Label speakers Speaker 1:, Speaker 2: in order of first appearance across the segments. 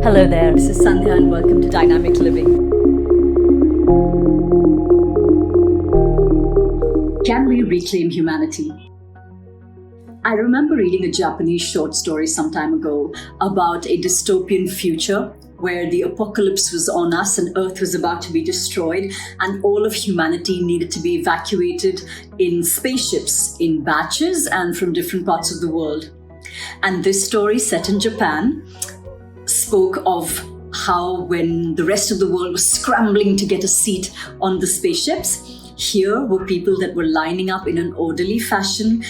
Speaker 1: Hello there, this is Sandhya and welcome to Dynamic Living. Can we reclaim humanity? I remember reading a Japanese short story some time ago about a dystopian future where the apocalypse was on us and Earth was about to be destroyed and all of humanity needed to be evacuated in spaceships in batches and from different parts of the world. And this story, set in Japan, spoke of how when the rest of the world was scrambling to get a seat on the spaceships, here were people that were lining up in an orderly fashion,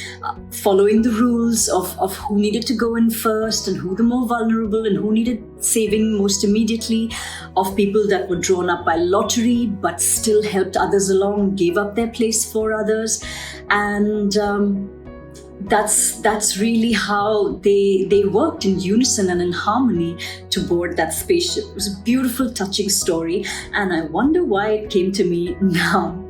Speaker 1: following the rules of who needed to go in first and who the more vulnerable and who needed saving most immediately, of people that were drawn up by lottery but still helped others along, gave up their place for others. And that's really how they worked in unison and in harmony to board that spaceship. It was a beautiful, touching story, and I wonder why it came to me now.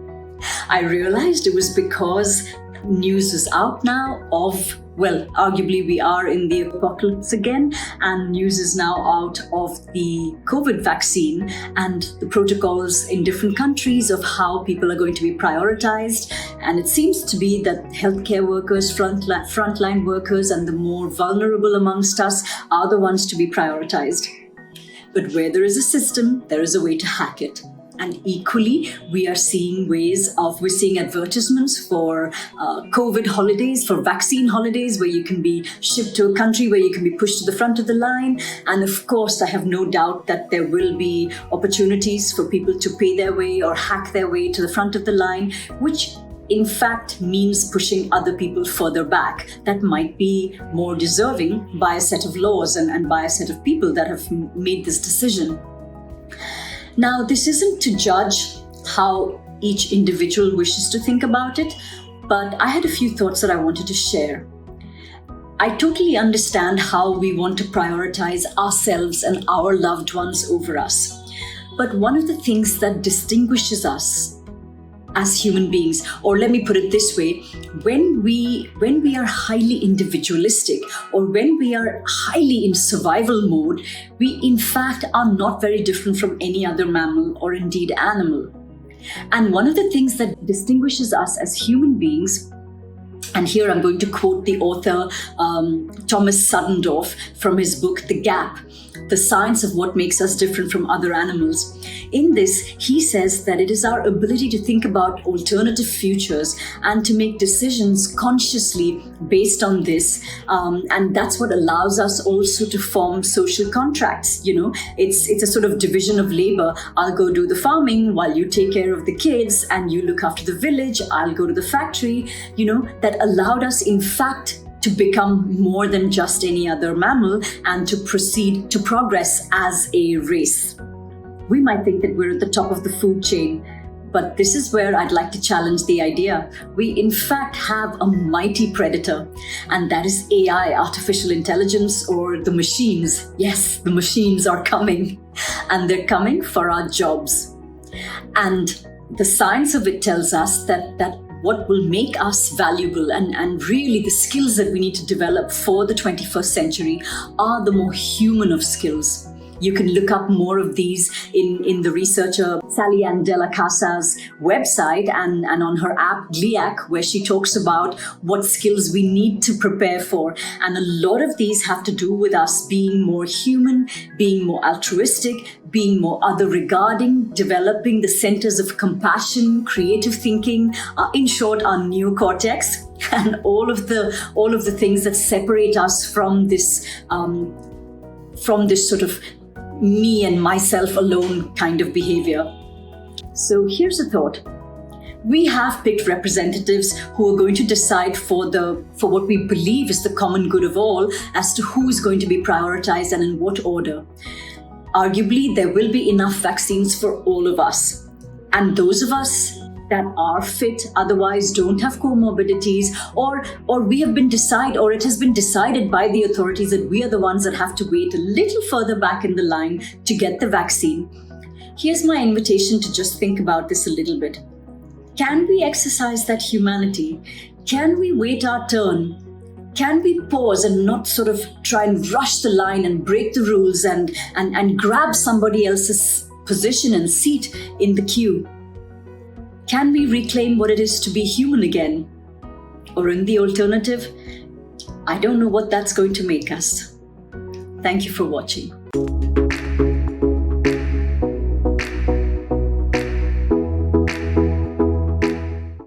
Speaker 1: I realized it was because news is out now of, well, arguably we are in the apocalypse again, and news is now out of the COVID vaccine and the protocols in different countries of how people are going to be prioritized. And it seems to be that healthcare workers, frontline workers, and the more vulnerable amongst us are the ones to be prioritized. But where there is a system, there is a way to hack it. And equally, we're seeing advertisements for COVID holidays, for vaccine holidays, where you can be shipped to a country where you can be pushed to the front of the line. And of course, I have no doubt that there will be opportunities for people to pay their way or hack their way to the front of the line, which in fact means pushing other people further back that might be more deserving by a set of laws and by a set of people that have made this decision. Now, this isn't to judge how each individual wishes to think about it, but I had a few thoughts that I wanted to share. I totally understand how we want to prioritize ourselves and our loved ones over us. But one of the things that distinguishes us as human beings, or let me put it this way, when we are highly individualistic or when we are highly in survival mode, we in fact are not very different from any other mammal or indeed animal. And one of the things that distinguishes us as human beings, and here I'm going to quote the author Thomas Suddendorf from his book, The Gap, The Science of What Makes Us Different from Other Animals. In this, he says that it is our ability to think about alternative futures and to make decisions consciously based on this. And that's what allows us also to form social contracts. You know, it's a sort of division of labor. I'll go do the farming while you take care of the kids and you look after the village. I'll go to the factory, that allowed us, in fact, to become more than just any other mammal and to proceed to progress as a race. We might think that we're at the top of the food chain, but this is where I'd like to challenge the idea. We in fact have a mighty predator, and that is AI, artificial intelligence, or the machines. Yes, the machines are coming, and they're coming for our jobs. And the science of it tells us that what will make us valuable and really the skills that we need to develop for the 21st century are the more human of skills. You can look up more of these in the researcher Sally Ann Della Casa's website and on her app GLIAC, where she talks about what skills we need to prepare for. And a lot of these have to do with us being more human, being more altruistic, being more other regarding, developing the centers of compassion, creative thinking, in short, our neocortex, and all of the things that separate us from this sort of me and myself alone kind of behavior. So here's a thought. We have picked representatives who are going to decide for what we believe is the common good of all as to who is going to be prioritized and in what order. Arguably, there will be enough vaccines for all of us. And those of us that are fit, otherwise don't have comorbidities, or it has been decided by the authorities that we are the ones that have to wait a little further back in the line to get the vaccine. Here's my invitation to just think about this a little bit. Can we exercise that humanity? Can we wait our turn Can we pause and not sort of try and rush the line and break the rules and grab somebody else's position and seat in the queue? Can we reclaim what it is to be human again? Or in the alternative, I don't know what that's going to make us. Thank you for watching.